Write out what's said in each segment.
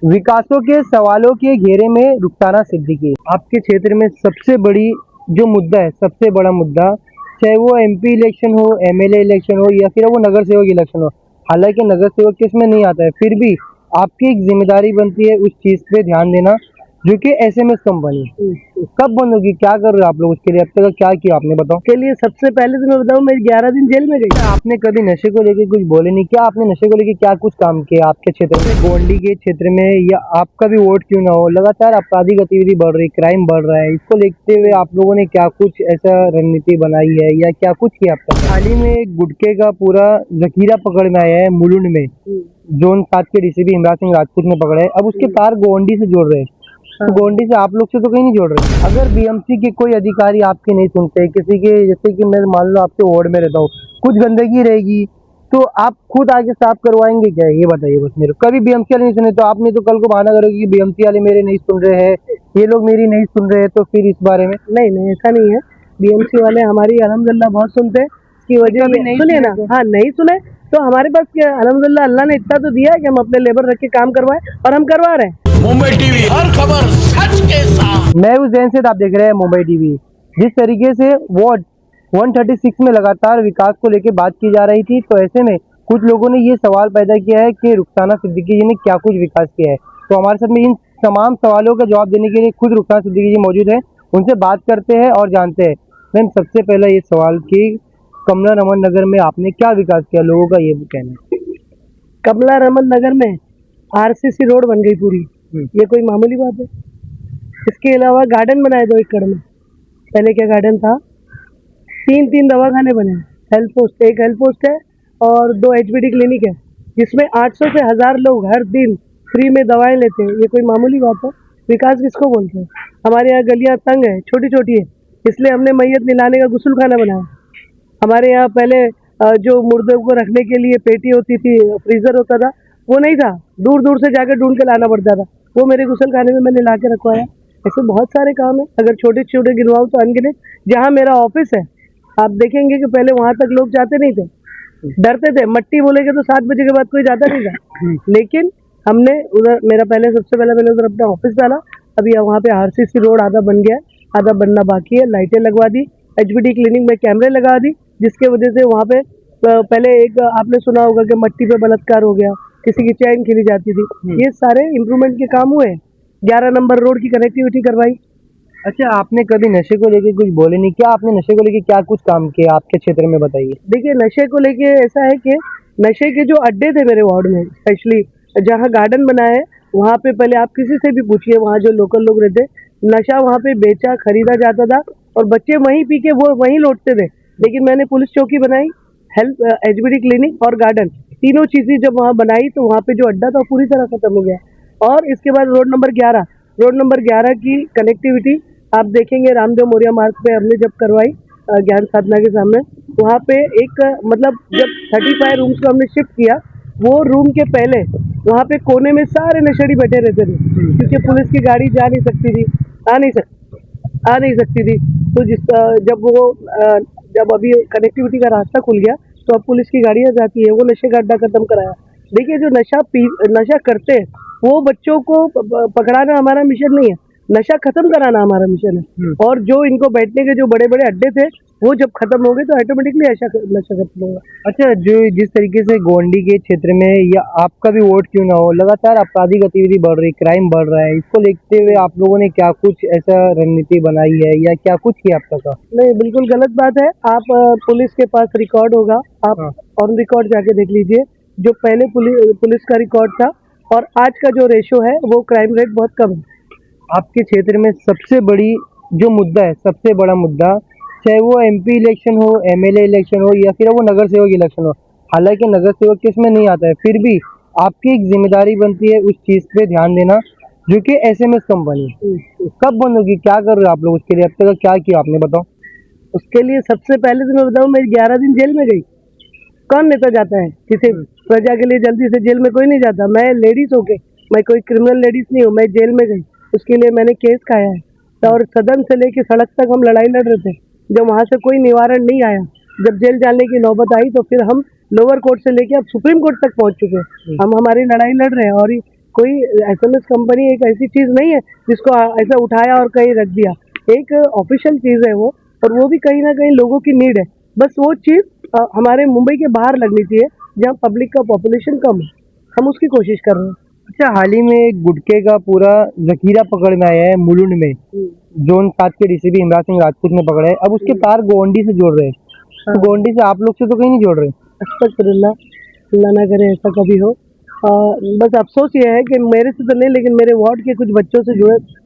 विकासों के सवालों के घेरे में रुखसाना सिद्दीकी आपके क्षेत्र में सबसे बड़ी जो मुद्दा है, सबसे बड़ा मुद्दा, चाहे वो एमपी इलेक्शन हो, एमएलए इलेक्शन हो या फिर वो नगर सेवक इलेक्शन हो। हालांकि नगर सेवक के इसमें नहीं आता है, फिर भी आपकी एक जिम्मेदारी बनती है उस चीज पे ध्यान देना, जो कि एसएमएस कंपनी कब बंद होगी, क्या कर रहे हो आप लोग उसके लिए, अब तक क्या किया आपने बताओ। के लिए सबसे पहले तो मैं बताऊं, मैं 11 दिन जेल में गई। आपने कभी नशे को लेके कुछ बोले नहीं, क्या आपने नशे को लेके क्या कुछ काम किया आपके क्षेत्र में, गोंडी के क्षेत्र में, या आपका भी वोट क्यों ना हो, लगातार आपराधिक गतिविधि बढ़ रही, क्राइम बढ़ रहा है, इसको देखते हुए आप लोगों ने क्या कुछ ऐसा रणनीति बनाई है या क्या कुछ किया आप तक? हाल ही में एक गुटखे का पूरा जखीरा पकड़ में आया है मुलुंड में, जोन 7 के डीसीपी इमरान सिंह राजपूत ने पकड़ा है। अब उसके तार गोंडी से जोड़ रहे हैं, तो गोंडी से आप लोग से तो कहीं नहीं जोड़ रहे। अगर बीएमसी के कोई अधिकारी आपकी नहीं सुनते, किसी के, जैसे कि मैं मान लो आपके वार्ड में रहता हूँ, कुछ गंदगी रहेगी तो आप खुद आके साफ करवाएंगे क्या, ये बताइए बस मेरे को। कभी बीएमसी वाले नहीं सुने तो आपने तो कल को बहाना करोगे कि बीएमसी वाले मेरे नहीं सुन रहे हैं, ये लोग मेरी नहीं सुन रहे हैं, तो फिर इस बारे में। नहीं नहीं, ऐसा नहीं है। बीएमसी वाले हमारी अल्हम्दुलिल्लाह बहुत सुनते हैं। इसकी वजह कभी ये नहीं सुनिए सुने ना, तो? हाँ नहीं सुने तो हमारे पास क्या, अल्हम्दुलिल्लाह अल्लाह ने इतना तो दिया है कि हम अपने लेबर रख के काम करवाएं, और हम करवा रहे हैं। मुंबई टीवी, हर खबर सच के साथ। मैं उस जैन से आप देख रहे हैं मुंबई टीवी। जिस तरीके से वार्ड 136 में लगातार विकास को लेकर बात की जा रही थी, तो ऐसे में कुछ लोगों ने ये सवाल पैदा किया है कि रुखसाना सिद्दीकी जी ने क्या कुछ विकास किया है। तो हमारे साथ में इन तमाम सवालों का जवाब देने के लिए खुद रुखसाना सिद्दीकी जी मौजूद है, उनसे बात करते हैं और जानते हैं। मैम, सबसे पहला ये सवाल कि कमला रमन नगर में आपने क्या विकास किया, लोगों का ये कहना है। कमला रमन नगर में आरसीसी रोड बन गई पूरी, ये कोई मामूली बात है। इसके अलावा गार्डन बनाए 2 एकड़ में। पहले क्या गार्डन था, 3 दवाखाने बने, हेल्थ पोस्ट, एक हेल्थ पोस्ट है और 2 एचबीडी क्लिनिक है, जिसमें 800 से 1000 लोग हर दिन फ्री में दवाएं लेते हैं। ये कोई मामूली बात है? विकास किसको बोलते हैं? हमारे यहाँ गलियां तंग है, छोटी छोटी है, इसलिए हमने मैयत मिलाने का गुस्ल खाना बनाया। हमारे यहाँ पहले जो मुर्दों को रखने के लिए पेटी होती थी, फ्रीजर होता था, वो नहीं था, दूर दूर से जाकर ढूंढ के लाना पड़ता था, वो मेरे गुस्ल खाने में मैंने ला के रखवाया। ऐसे बहुत सारे काम है, अगर छोटे छोटे गिनवाऊँ तो अनगिनत। जहाँ मेरा ऑफिस है, आप देखेंगे कि पहले वहां तक लोग जाते नहीं थे, डरते थे, मट्टी बोलेंगे तो 7 बजे के बाद कोई जाता नहीं था। लेकिन हमने उधर, मेरा पहले सबसे पहले मैंने उधर अपना ऑफिस डाला। अभी वहाँ पे आरसीसी रोड आधा बन गया है, आधा बनना बाकी है, लाइटें लगवा दी, एचबीडी क्लिनिक में कैमरे लगा दी, जिसके वजह से वहाँ पे पहले एक आपने सुना होगा कि मट्टी पे बलात्कार हो गया, किसी की चैन खींची जाती थी, ये सारे इम्प्रूवमेंट के काम हुए। 11 नंबर रोड की कनेक्टिविटी करवाई। अच्छा, आपने कभी नशे को लेके कुछ बोले नहीं, क्या आपने नशे को लेके क्या कुछ काम किया आपके क्षेत्र में, बताइए। देखिए, नशे को लेके ऐसा है कि नशे के जो अड्डे थे मेरे वार्ड में, स्पेशली जहाँ गार्डन बना है, वहाँ पे पहले आप किसी से भी पूछिए, वहाँ जो लोकल लोग रहते, नशा वहाँ पे बेचा खरीदा जाता था और बच्चे वहीं पी के वो वहीं लौटते थे। लेकिन मैंने पुलिस चौकी बनाई, हेल्थ, एचबीडी क्लिनिक और गार्डन, तीनों चीजें जब वहाँ बनाई तो वहाँ पे जो अड्डा था वो पूरी तरह खत्म हो गया। और इसके बाद रोड नंबर 11 की कनेक्टिविटी आप देखेंगे, रामदेव मौर्य मार्ग पे हमने जब करवाई, ज्ञान साधना के सामने, वहाँ पे एक मतलब जब 35 रूम्स को हमने शिफ्ट किया, वो रूम के पहले वहाँ पे कोने में सारे नशेड़ी बैठे रहते थे, क्योंकि पुलिस की गाड़ी जा नहीं सकती थी, आ नहीं सकती थी। तो जब अभी कनेक्टिविटी का रास्ता खुल गया तो अब पुलिस की गाड़ियाँ जाती है, वो नशे का अड्डा खत्म कराया। देखिए, जो नशा करते हैं वो बच्चों को पकड़ाना हमारा मिशन नहीं है, नशा खत्म कराना हमारा मिशन है। और जो इनको बैठने के जो बड़े बड़े अड्डे थे, वो जब खत्म हो गए तो ऑटोमेटिकली नशा खत्म होगा। अच्छा, जो जिस तरीके से गोंडी के क्षेत्र में, या आपका भी वोट क्यों ना हो, लगातार आपराधिक गतिविधि बढ़ रही, क्राइम बढ़ रहा है, इसको देखते हुए आप लोगों ने क्या कुछ ऐसा रणनीति बनाई है या क्या कुछ किया आप तक? नहीं, बिल्कुल गलत बात है। आप पुलिस के पास रिकॉर्ड होगा, आप ऑन रिकॉर्ड जाके देख लीजिए, जो पहले पुलिस का रिकॉर्ड था और आज का जो रेशो है, वो क्राइम रेट बहुत कम है। आपके क्षेत्र में सबसे बड़ी जो मुद्दा है, सबसे बड़ा मुद्दा, चाहे वो एमपी इलेक्शन हो, एमएलए इलेक्शन हो या फिर वो नगर सेवक इलेक्शन हो। हालांकि नगर सेवक के इसमें नहीं आता है, फिर भी आपकी एक जिम्मेदारी बनती है उस चीज पे ध्यान देना, जो कि एसएमएस कंपनी कब बंद होगी, क्या कर रहे हो आप लोग उसके लिए, अब तक क्या किया आपने बताओ। उसके लिए सबसे पहले तो मैं बताऊं, मैं 11 दिन जेल में गई। कौन नेता जाता है किसी प्रजा के लिए जल्दी से जेल में? कोई नहीं जाता। मैं लेडीज होके, मैं कोई क्रिमिनल लेडीज नहीं हूँ, मैं जेल में गई, उसके लिए मैंने केस खाया है। और सदन से लेके सड़क तक हम लड़ाई लड़ रहे थे, जब वहां से कोई निवारण नहीं आया, जब जेल जाने की नौबत आई, तो फिर हम लोअर कोर्ट से लेके अब सुप्रीम कोर्ट तक पहुंच चुके हैं। हम हमारी लड़ाई लड़ रहे हैं और कोई एसएमएस कंपनी एक ऐसी चीज़ नहीं है जिसको ऐसा उठाया और कहीं रख दिया। एक ऑफिशियल चीज़ है वो, और वो भी कहीं ना कहीं लोगों की नीड है। बस वो चीज़ हमारे मुंबई के बाहर लगनी चाहिए, जहाँ पब्लिक का पॉपुलेशन कम है। हम उसकी कोशिश कर रहे हैं। अच्छा, हाल ही में एक गुटखे का पूरा जखीरा पकड़ में आया है मुलुंड में। जोन 7 के डीसीपी इमरान सिंह राजपूत ने पकड़ा है। अब उसके तार गोंडी से जोड़ रहे हैं। तो गोंडी से आप लोग से तो कहीं नहीं जोड़ रहे। अस्तगफिरुल्लाह, अल्लाह ना करे ऐसा कभी हो। बस अफसोस ये है कि मेरे से तो नहीं, लेकिन मेरे वार्ड के कुछ बच्चों से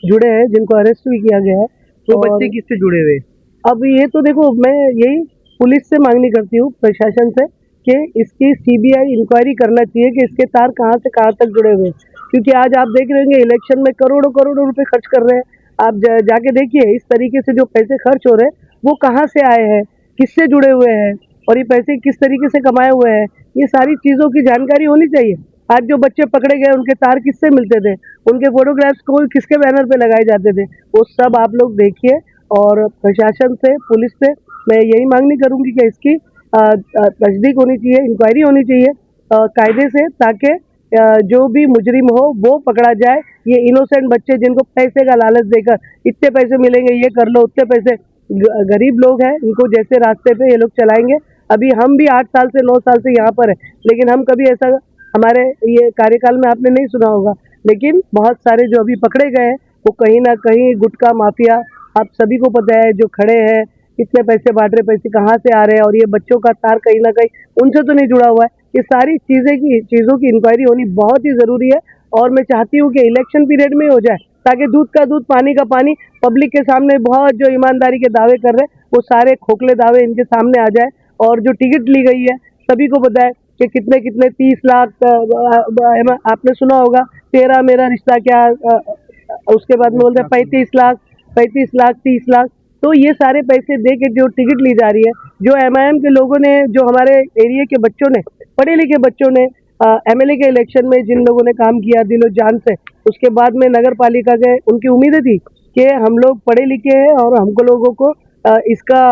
जुड़े हैं, जिनको अरेस्ट भी किया गया है। तो बच्चे किससे जुड़े हुए? अब ये तो देखो, मैं यही पुलिस से मांगनी करती हूँ, प्रशासन से, कि इसकी सीबीआई इंक्वायरी करना चाहिए कि इसके तार कहाँ से कहाँ तक जुड़े हुए हैं। क्योंकि आज आप देख रहे होंगे इलेक्शन में करोड़ों करोड़ों रुपए खर्च कर रहे हैं। आप जाके देखिए, इस तरीके से जो पैसे खर्च हो रहे हैं वो कहाँ से आए हैं, किससे जुड़े हुए हैं, और ये पैसे किस तरीके से कमाए हुए हैं, ये सारी चीज़ों की जानकारी होनी चाहिए। आज जो बच्चे पकड़े गए उनके तार किससे मिलते थे, उनके फोटोग्राफ्स को किसके बैनर पे लगाए जाते थे, वो सब आप लोग देखिए। और प्रशासन से, पुलिस से मैं यही मांगनी करूंगी कि इसकी तस्दीक होनी चाहिए, इंक्वायरी होनी चाहिए कायदे से, ताकि जो भी मुजरिम हो वो पकड़ा जाए। ये इनोसेंट बच्चे जिनको पैसे का लालच देकर, इतने पैसे मिलेंगे ये कर लो, उतने पैसे, गरीब लोग हैं, इनको जैसे रास्ते पे ये लोग चलाएंगे। अभी हम भी 8 साल से 9 साल से यहाँ पर है, लेकिन हम कभी ऐसा हमारे ये कार्यकाल में आपने नहीं सुना होगा। लेकिन बहुत सारे जो अभी पकड़े गए हैं वो कहीं ना कहीं गुटखा माफिया, आप सभी को पता है, जो खड़े हैं, इतने पैसे बांट रहे, पैसे कहाँ से आ रहे हैं, और ये बच्चों का तार कहीं ना कहीं उनसे तो नहीं जुड़ा हुआ है। ये सारी चीज़ों की इंक्वायरी होनी बहुत ही ज़रूरी है। और मैं चाहती हूँ कि इलेक्शन पीरियड में हो जाए, ताकि दूध का दूध पानी का पानी, पब्लिक के सामने बहुत जो ईमानदारी के दावे कर रहे हैं वो सारे खोखले दावे इनके सामने आ जाए। और जो टिकट ली गई है, सभी को पता है कि कितने कितने 30 लाख, आपने सुना होगा, तेरा मेरा रिश्ता क्या, उसके बाद में बोलते हैं 35 लाख 30 लाख। तो ये सारे पैसे दे के जो टिकट ली जा रही है, जो एमआईएम के लोगों ने, जो हमारे एरिया के बच्चों ने, पढ़े लिखे बच्चों ने एमएलए के इलेक्शन में जिन लोगों ने काम किया दिलो जान से, उसके बाद में नगर पालिका के, उनकी उम्मीदें थी कि हम लोग पढ़े लिखे हैं और हमको लोगों को इसका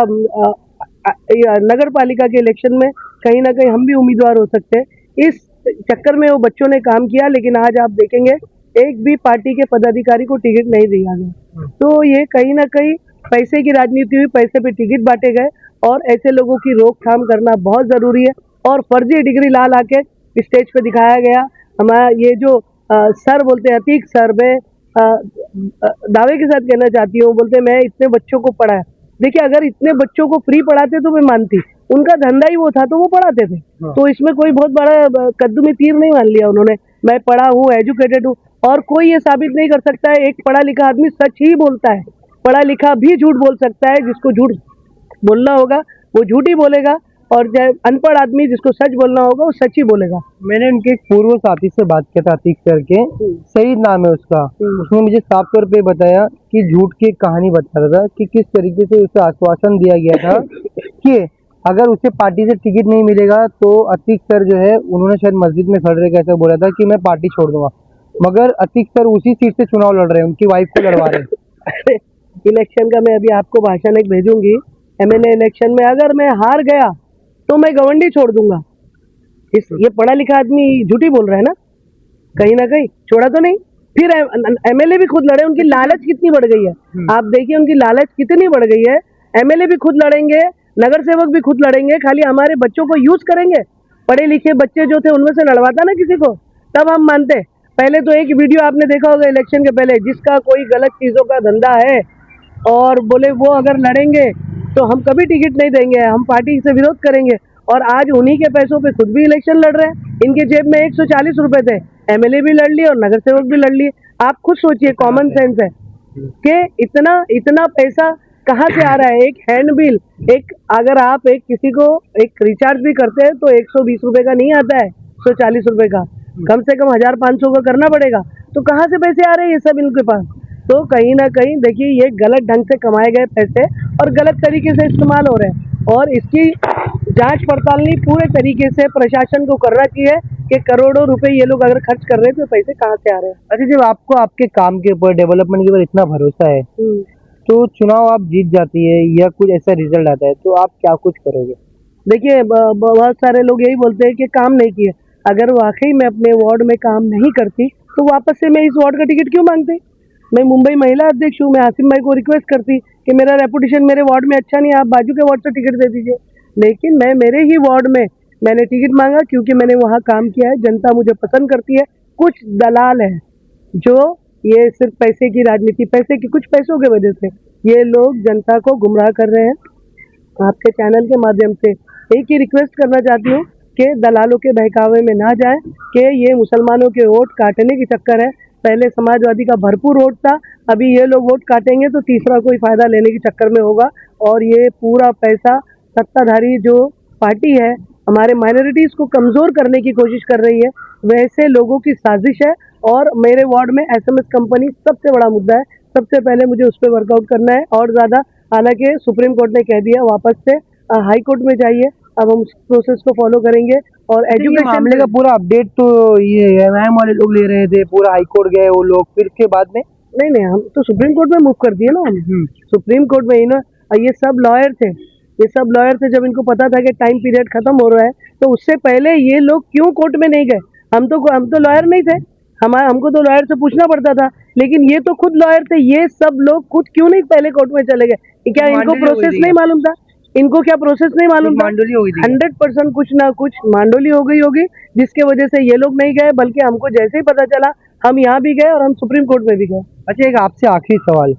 नगर पालिका के इलेक्शन में कहीं ना कहीं हम भी उम्मीदवार हो सकते हैं। इस चक्कर में वो बच्चों ने काम किया, लेकिन आज आप देखेंगे एक भी पार्टी के पदाधिकारी को टिकट नहीं दिया गया। तो ये कहीं ना कहीं पैसे की राजनीति हुई, पैसे पे टिकट बांटे गए, और ऐसे लोगों की रोकथाम करना बहुत ज़रूरी है। और फर्जी डिग्री ला ला के स्टेज पे दिखाया गया। हमारा ये जो सर बोलते हैं, अतीक सर, मैं दावे के साथ कहना चाहती हूँ, बोलते मैं इतने बच्चों को पढ़ाया। देखिए, अगर इतने बच्चों को फ्री पढ़ाते तो मैं मानती, उनका धंधा ही वो था तो वो पढ़ाते थे। तो इसमें कोई बहुत बड़ा कद्दू में तीर नहीं मान लिया उन्होंने। मैं पढ़ा हूँ, एजुकेटेड हूँ, और कोई ये साबित नहीं कर सकता है। एक पढ़ा लिखा आदमी सच ही बोलता है, पढ़ा लिखा भी झूठ बोल सकता है। जिसको झूठ बोलना होगा वो झूठ ही बोलेगा, और अनपढ़ आदमी जिसको सच बोलना होगा वो सच ही बोलेगा। मैंने उनके एक पूर्व साथी से बात किया था, अतीक सर के, सईद नाम है उसका। उसने मुझे साफ तौर पे बताया कि झूठ की एक कहानी बता रहा था कि किस तरीके से उसे आश्वासन दिया गया था कि अगर उसे पार्टी से टिकट नहीं मिलेगा तो अतीक सर जो है, उन्होंने शायद मस्जिद में खड़े रह ऐसा बोला था कि मैं पार्टी छोड़ दूंगा। मगर अतीक सर उसी सीट से चुनाव लड़ रहे हैं, उनकी वाइफ को लड़वा रहे हैं। इलेक्शन का मैं अभी आपको भाषण एक भेजूंगी। एमएलए इलेक्शन में अगर मैं हार गया तो मैं गवंडी छोड़ दूंगा। ये पढ़ा लिखा आदमी झूठी बोल रहा है ना, कहीं ना कहीं छोड़ा तो नहीं। फिर एमएलए भी खुद लड़े, उनकी लालच कितनी बढ़ गई है, आप देखिए उनकी लालच कितनी बढ़ गई है। एमएलए भी खुद लड़ेंगे, नगर सेवक भी खुद लड़ेंगे, खाली हमारे बच्चों को यूज करेंगे। पढ़े लिखे बच्चे जो थे उनमें से लड़वाता ना किसी को, तब हम मानते। पहले तो एक वीडियो आपने देखा होगा इलेक्शन के पहले, जिसका कोई गलत चीजों का धंधा है और बोले वो अगर लड़ेंगे तो हम कभी टिकट नहीं देंगे, हम पार्टी से विरोध करेंगे। और आज उन्हीं के पैसों पे खुद भी इलेक्शन लड़ रहे हैं। इनके जेब में 140 रुपए थे, एमएलए भी लड़ लिए और नगर सेवक भी लड़ लिए। आप खुद सोचिए, कॉमन सेंस है कि इतना इतना पैसा कहाँ से आ रहा है। एक हैंड बिल, एक अगर आप एक किसी को एक रिचार्ज भी करते हैं तो 120 रुपए का नहीं आता है, 140 रुपए का, कम से कम 1500 का करना पड़ेगा। तो कहाँ से पैसे आ रहे हैं ये सब इनके पास। तो कहीं ना कहीं देखिए, ये गलत ढंग से कमाए गए पैसे और गलत तरीके से इस्तेमाल हो रहे हैं, और इसकी जांच पड़ताल पूरे तरीके से प्रशासन को करना चाहिए कि करोड़ों रुपए ये लोग अगर खर्च कर रहे हैं तो पैसे कहाँ से आ रहे हैं। अच्छा, जब आपको आपके काम के ऊपर, डेवलपमेंट के ऊपर इतना भरोसा है, तो चुनाव आप जीत जाती है या कुछ ऐसा रिजल्ट आता है तो आप क्या कुछ करोगे? देखिए, बहुत सारे लोग यही बोलते हैं कि काम नहीं किए। अगर वाकई में अपने वार्ड में काम नहीं करती तो वापस से मैं इस वार्ड का टिकट क्यों मांगते? मैं मुंबई महिला अध्यक्ष हूँ, मैं आसिम भाई को रिक्वेस्ट करती कि मेरा रेपुटेशन मेरे वार्ड में अच्छा नहीं है, आप बाजू के वार्ड से टिकट दे दीजिए। लेकिन मैं मेरे ही वार्ड में मैंने टिकट मांगा क्योंकि मैंने वहाँ काम किया है, जनता मुझे पसंद करती है। कुछ दलाल है जो ये सिर्फ पैसे की राजनीति, पैसे की कुछ पैसों की वजह से ये लोग जनता को गुमराह कर रहे हैं। आपके चैनल के माध्यम से एक ही रिक्वेस्ट करना चाहती हूँ कि दलालों के बहकावे में ना जाएं कि ये मुसलमानों के वोट काटने की चक्कर है। पहले समाजवादी का भरपूर वोट था, अभी ये लोग वोट काटेंगे तो तीसरा कोई फायदा लेने के चक्कर में होगा। और ये पूरा पैसा सत्ताधारी जो पार्टी है हमारे माइनॉरिटीज को कमजोर करने की कोशिश कर रही है, वैसे लोगों की साजिश है। और मेरे वार्ड में एसएमएस कंपनी सबसे बड़ा मुद्दा है, सबसे पहले मुझे उस पर वर्कआउट करना है और ज़्यादा। हालांकि सुप्रीम कोर्ट ने कह दिया वापस से हाई कोर्ट में जाइए, अब हम उस प्रोसेस को फॉलो करेंगे। और एजुकेशन मामले का पूरा अपडेट तो ये एमआईएम वाले लोग ले रहे थे, पूरा हाई कोर्ट गए वो लोग, फिर उसके बाद में नहीं, हम तो सुप्रीम कोर्ट में मूव कर दिए ना। हम सुप्रीम कोर्ट में ही ना, ये सब लॉयर थे, ये सब लॉयर थे। जब इनको पता था कि टाइम पीरियड खत्म हो रहा है तो उससे पहले ये लोग क्यों कोर्ट में नहीं गए? हम तो लॉयर नहीं थे, हमको तो लॉयर से पूछना पड़ता था, लेकिन ये तो खुद लॉयर थे। ये सब लोग खुद क्यों नहीं पहले कोर्ट में चले गए? क्या इनको प्रोसेस नहीं मालूम था? इनको क्या प्रोसेस नहीं मालूम था? 100% कुछ ना कुछ मांडोली हो गई होगी जिसके वजह से ये लोग नहीं गए, बल्कि हमको जैसे ही पता चला हम यहाँ भी गए और हम सुप्रीम कोर्ट में भी गए। अच्छा, एक आपसे आखिरी सवाल,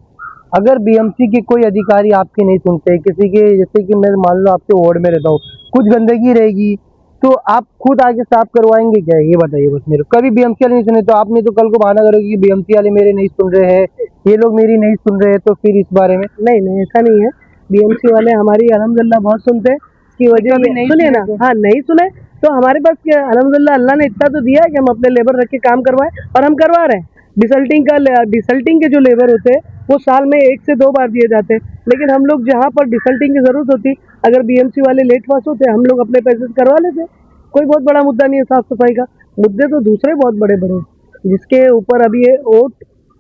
अगर बीएमसी के कोई अधिकारी आपके नहीं सुनते, किसी के, जैसे कि मैं मान लो आपके वार्ड में रहता हूँ, कुछ गंदगी रहेगी तो आप खुद आके साफ करवाएंगे क्या? ये बताइए बस मेरे को। कभी बीएमसी वाले नहीं सुने तो आप नहीं तो कल को बहाना करोगे कि बीएमसी वाले मेरे नहीं सुन रहे हैं, ये लोग मेरी नहीं सुन रहे हैं, तो फिर इस बारे में? नहीं, ऐसा नहीं है। बीएमसी वाले हमारी अल्हम्दुलिल्लाह बहुत सुनते हैं। इसकी वजह सुनिए ना, हाँ नहीं सुने तो हमारे पास क्या, अल्हम्दुलिल्लाह अल्लाह ने इतना तो दिया है कि हम अपने लेबर रख के काम करवाएं, और हम करवा रहे हैं। डिसल्टिंग के जो लेबर होते हैं वो साल में 1 से 2 बार दिए जाते हैं, लेकिन हम लोग जहाँ पर डिसल्टिंग की जरूरत होती, अगर बीएमसी वाले लेट पास होते हम लोग अपने पैसे से करवा लेते। कोई बहुत बड़ा मुद्दा नहीं है साफ सफाई का। मुद्दे तो दूसरे बहुत बड़े बड़े हैं, जिसके ऊपर अभी ये वोट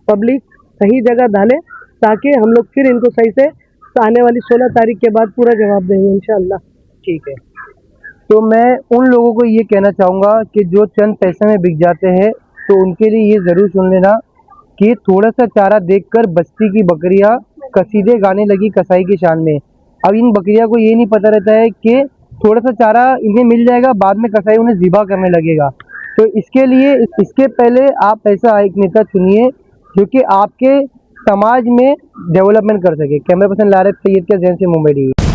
पब्लिक सही जगह डाले, ताकि हम लोग फिर इनको सही से आने वाली 16 तारीख के बाद पूरा जवाब देंगे इंशाल्लाह। ठीक है, तो मैं उन लोगों को ये कहना चाहूँगा कि जो चंद पैसे में बिक जाते हैं, तो उनके लिए ये ज़रूर सुन लेना कि थोड़ा सा चारा देखकर बस्ती की बकरियां कसीदे गाने लगी कसाई की शान में। अब इन बकरियां को ये नहीं पता रहता है कि थोड़ा सा चारा इन्हें मिल जाएगा, बाद में कसाई उन्हें ज़िबा करने लगेगा। तो इसके लिए, इसके पहले आप ऐसा एक नेता चुनिए जो कि आपके समाज में डेवलपमेंट कर सके। कैमरा पर्सन लारिफ सैयद के जैन से मुंबई टीवी।